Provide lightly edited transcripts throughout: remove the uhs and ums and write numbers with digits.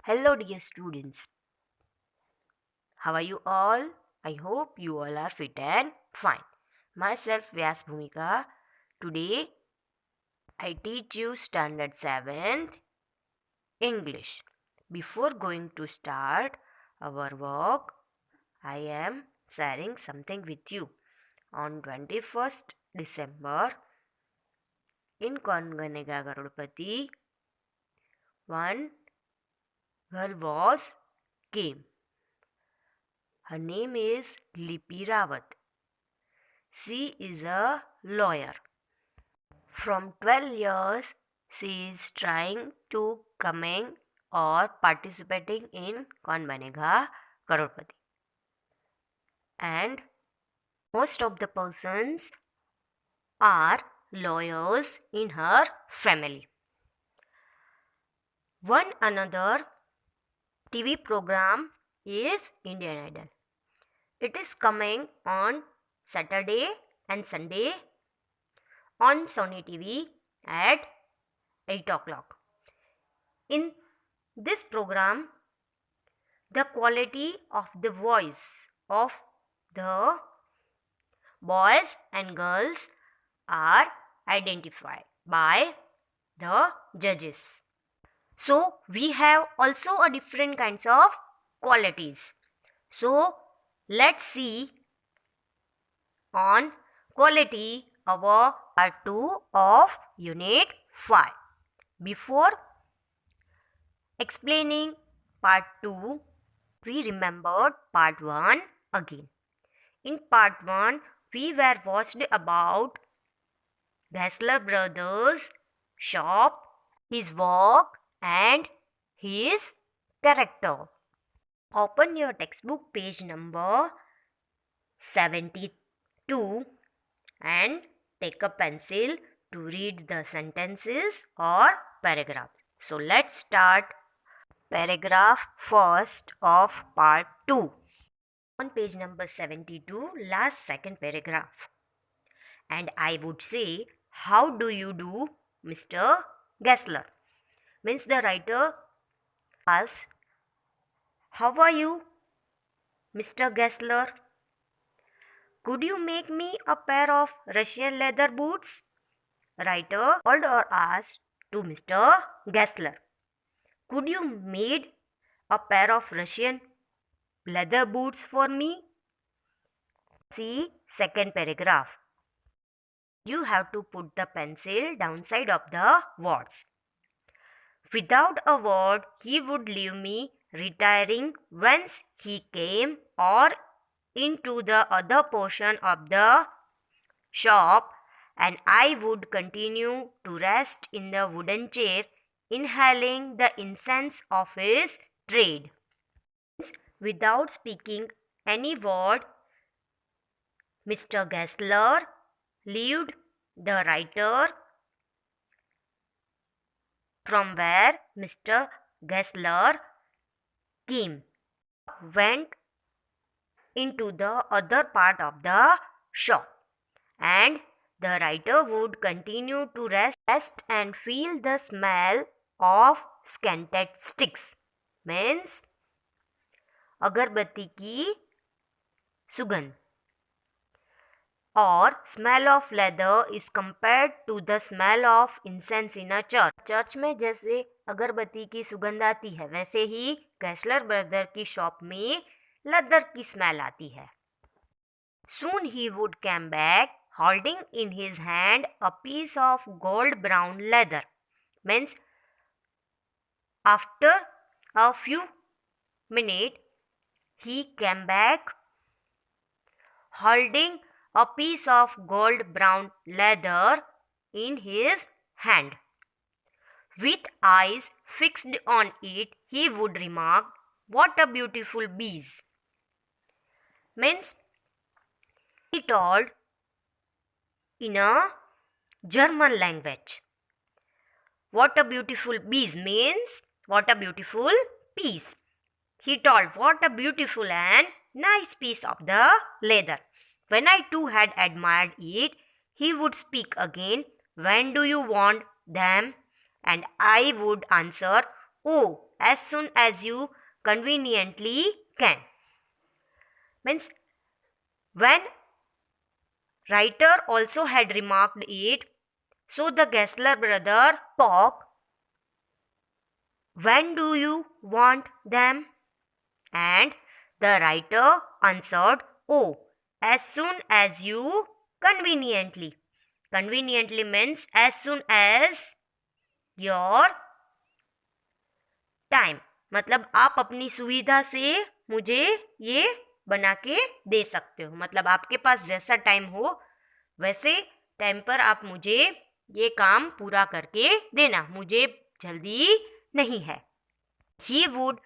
Hello dear students, how are you all? I hope you all are fit and fine. Myself Vyas Bhumika. Today I teach you standard 7th English. Before going to start our work, I am sharing something with you. On 21st December in Konganega Garudpati, one girl was came. Her name is Lipi Rawat. She is a lawyer. From 12 years, she is trying to coming or participating in Kaun Banega Crorepati. And most of the persons are lawyers in her family. One another TV program is Indian Idol. It is coming on Saturday and Sunday on Sony TV at 8 o'clock. In this program, the quality of the voice of the boys and girls are identified by the judges. So we have also a different kinds of qualities. So let's see on quality our part 2 of unit 5. Before explaining part 2, we remembered part 1 again. In part 1, we were watched about Gessler brothers' shop, his work and his character. Open your textbook page number 72 and take a pencil to read the sentences or paragraph. So let's start paragraph first of part 2. On page number 72, last second paragraph. And I would say, how do you do, Mr. Gessler? Means the writer asks, how are you, Mr. Gessler? Could you make me a pair of Russian leather boots? Writer called or asked to Mr. Gessler, could you make a pair of Russian leather boots for me? See second paragraph. You have to put the pencil downside of the words. Without a word, he would leave me retiring whence he came or into the other portion of the shop, and I would continue to rest in the wooden chair, inhaling the incense of his trade. Without speaking any word, Mr. Gessler left the writer. From where Mr. Gessler came, went into the other part of the shop, and the writer would continue to rest and feel the smell of scented sticks. Means अगरबत्ती की सुगंध. Or smell of leather is compared to the smell of incense in a church. Church में जैसे अगरबत्ती की सुगंध आती है, वैसे ही गैसलर ब्रदर की शॉप में लेदर की स्मेल आती है. Soon he would come back holding in his hand a piece of gold brown leather. Means after a few minutes he came back holding a piece of gold brown leather in his hand. With eyes fixed on it, he would remark, what a beautiful bees. Means he told in a German language. What a beautiful bees means what a beautiful piece. He told what a beautiful and nice piece of the leather. When I too had admired it, he would speak again, when do you want them? And I would answer, oh, as soon as you conveniently can. Means when writer also had remarked it, so the Gessler brother spoke, when do you want them? And the writer answered, oh, as soon as you conveniently. Conveniently means as soon as your time. मतलब आप अपनी सुविधा से मुझे ये बना के दे सकते हो. मतलब आपके पास जैसा टाइम हो वैसे टाइम पर आप मुझे ये काम पूरा करके देना. मुझे जल्दी नहीं है. He would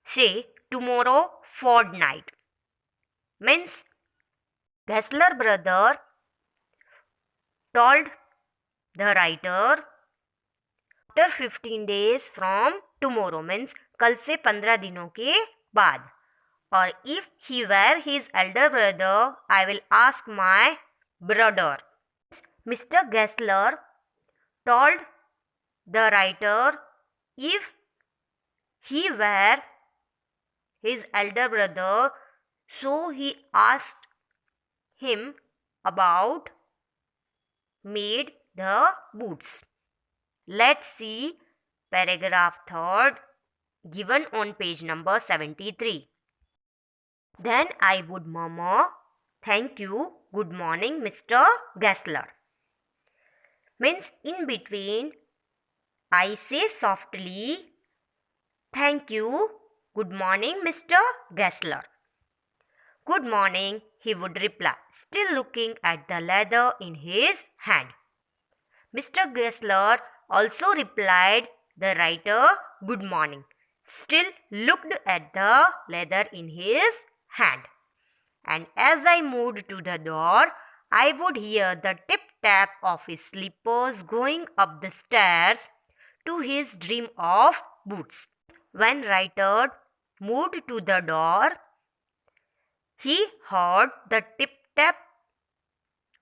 say tomorrow fortnight. Means Gessler brother told the writer after 15 days from tomorrow. Means कल से 15 दिनों के बाद. Or if he were his elder brother, I will ask my brother. Mr. Gessler told the writer if he were his elder brother, so he asked him about made the boots. Let's see paragraph 3rd given on page number 73. Then I would murmur, thank you, good morning, Mr. Gessler. Means in between, I say softly, thank you, good morning, Mr. Gessler. Good morning, he would reply, still looking at the leather in his hand. Mr. Gessler also replied the writer good morning, still looked at the leather in his hand. And as I moved to the door, I would hear the tip-tap of his slippers going up the stairs to his dream of boots. When writer moved to the door, he heard the tip-tap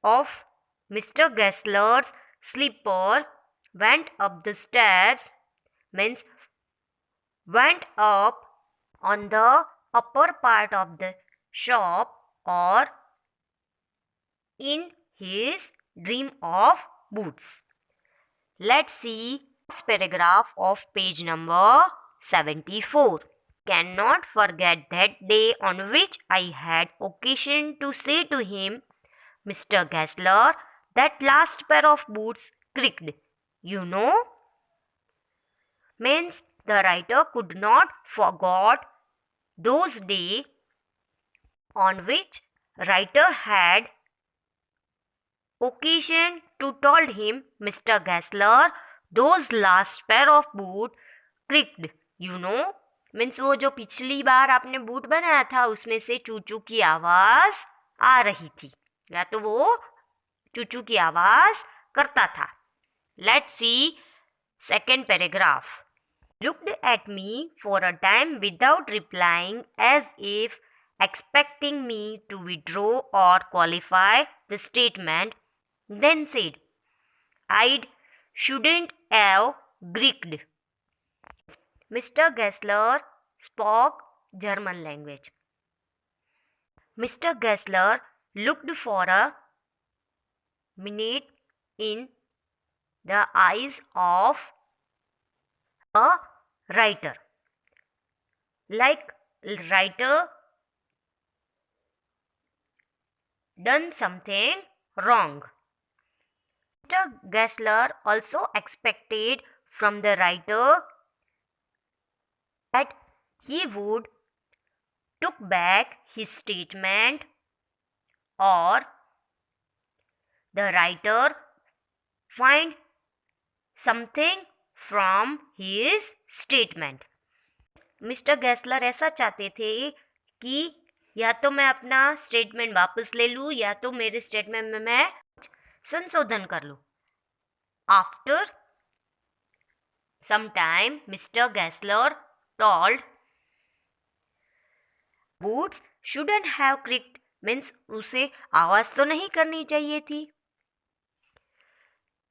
of Mr. Gessler's slipper went up the stairs, means went up on the upper part of the shop or in his dream of boots. Let's see this paragraph of page number 74. Cannot forget that day on which I had occasion to say to him, Mr. Gessler, that last pair of boots creaked. You know? Means the writer could not forget those days on which writer had occasion to told him, Mr. Gessler, those last pair of boot creaked. You know? Means वो जो पिछली बार आपने boot बनाया था उसमें से चूचू की आवाज आ रही थी या तो वो चूचू की आवाज करता था. Let's see second paragraph. Looked at me for a time without replying as if expecting me to withdraw or qualify the statement, then said, I shouldn't have Greeked. Mr. Gessler spoke German language. Mr. Gessler looked for a minute in the eyes of a writer, like writer done something wrong. Mr. Gessler also expected from the writer that he would took back his statement or the writer find something from his statement. Mister Geissler ऐसा चाहते थे कि या तो मैं अपना statement वापस ले लूँ या तो मेरे स्टेटमेंट में मैं संशोधन कर लूँ. After some time mister Geissler told boots shouldn't have creaked means उसे आवाज तो नहीं करनी चाहिए थी.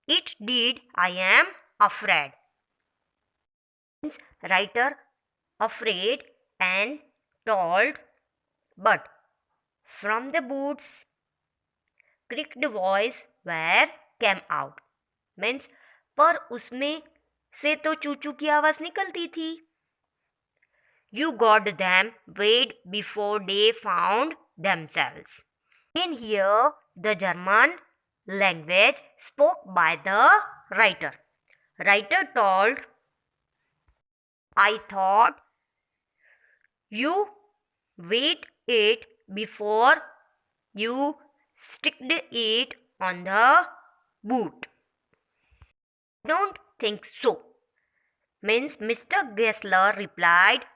It did, I am afraid. Writer, afraid and told, but from the boots creaked voice where came out. Means पर उसमें से तो चूचू की आवाज निकलती थी. You got them weighed before they found themselves. In here, the German language spoke by the writer. Writer told, I thought you weighed it before you sticked it on the boot. Don't think so. Means Mr. Gessler replied,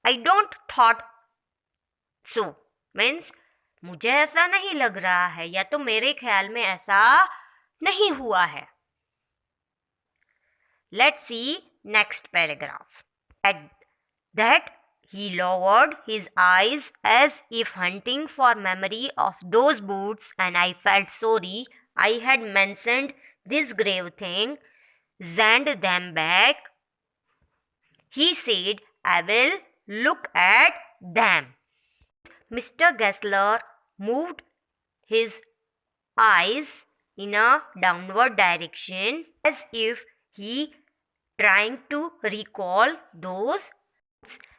I don't thought so. Means मुझे ऐसा नहीं लग रहा है या तो मेरे ख्याल में ऐसा नहीं हुआ है. Let's see next paragraph. At that he lowered his eyes as if hunting for memory of those boots, and I felt sorry I had mentioned this grave thing. Send them back. He said, I will look at them. Mr. Gessler moved his eyes in a downward direction as if he trying to recall those,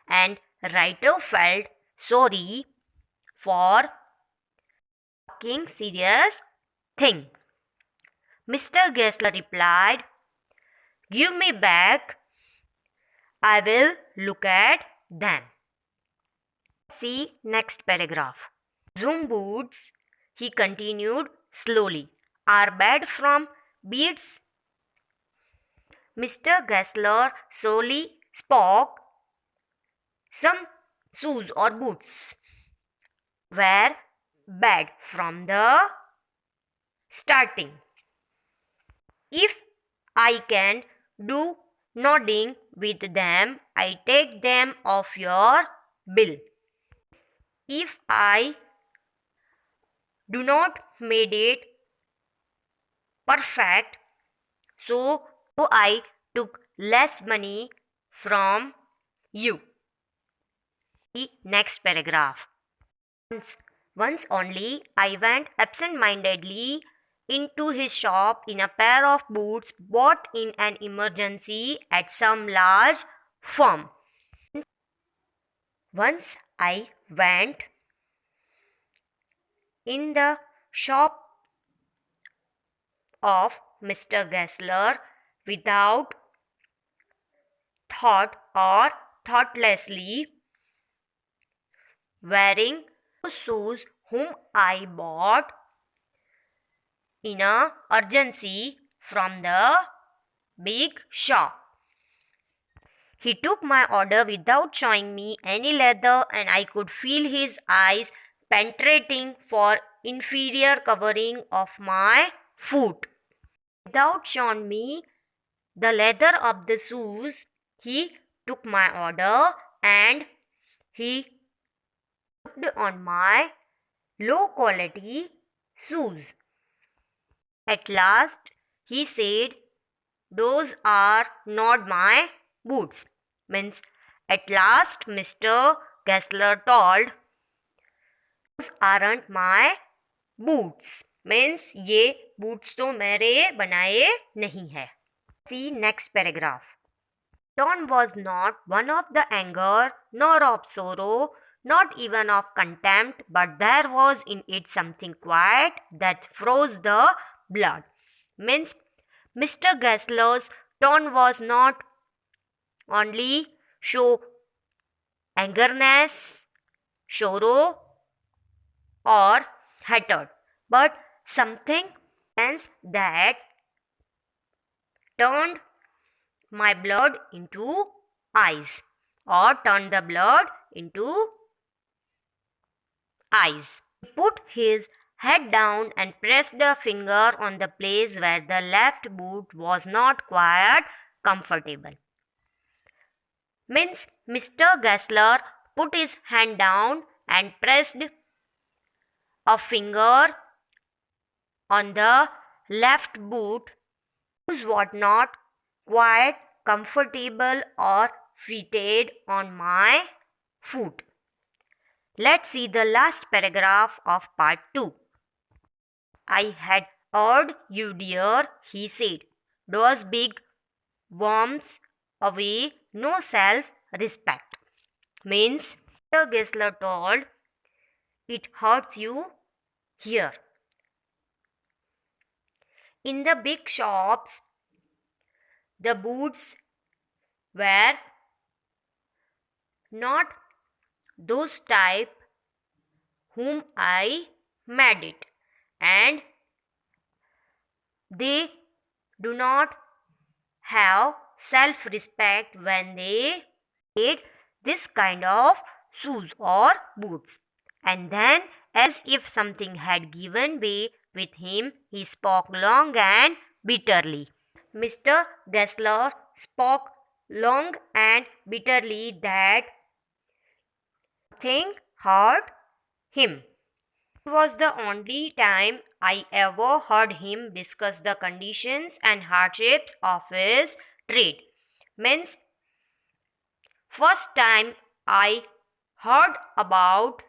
and writer felt sorry for talking serious thing. Mr. Gessler replied, give me back. I will look at them. See next paragraph. Zoom boots, he continued slowly, are bad from beads. Mr. Gessler slowly spoke. Some shoes or boots were bad from the starting. If I can do nodding with them, I take them off your bill. If I do not made it perfect, so I took less money from you. The next paragraph. Once only I went absent-mindedly into his shop in a pair of boots bought in an emergency at some large firm. Once I went in the shop of Mr. Gessler without thought or thoughtlessly wearing shoes whom I bought in a urgency from the big shop. He took my order without showing me any leather, and I could feel his eyes penetrating for inferior covering of my foot. Without showing me the leather of the shoes, he took my order and he looked on my low quality shoes. At last he said, those are not my boots. Means at last Mr. Gessler told, those aren't my boots. Means ये boots तो मेरे बनाए नहीं है. See next paragraph. Tone was not one of the anger, nor of sorrow, not even of contempt, but there was in it something quiet that froze the blood. Means Mr. Gessler's tone was not only show angerness, sorrow or hatred, but something else that turned my blood into eyes, or turned the blood into eyes. He put his head down and pressed a finger on the place where the left boot was not quite comfortable. Means Mr. Gessler put his hand down and pressed a finger on the left boot, which was not quite comfortable or fitted on my foot. Let's see the last paragraph of part 2. I had heard you, dear, he said. Those big worms away, no self-respect. Means, Mr. Gessler told, it hurts you here. In the big shops, the boots were not those type whom I made it, and they do not have self-respect when they made this kind of shoes or boots. And then, as if something had given way with him, he spoke long and bitterly. Mr. Gessler spoke long and bitterly that nothing hurt him. It was the only time I ever heard him discuss the conditions and hardships of his trade. Means, first time I heard about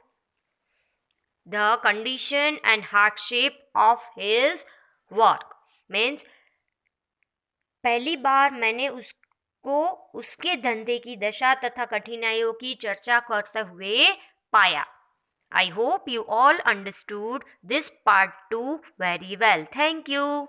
the condition and hardship of his work. Means, पहली बार मैंने उसको उसके धंधे की दशा तथा कठिनाइयों की चर्चा करते हुए पाया. I hope you all understood this part 2 very well. Thank you.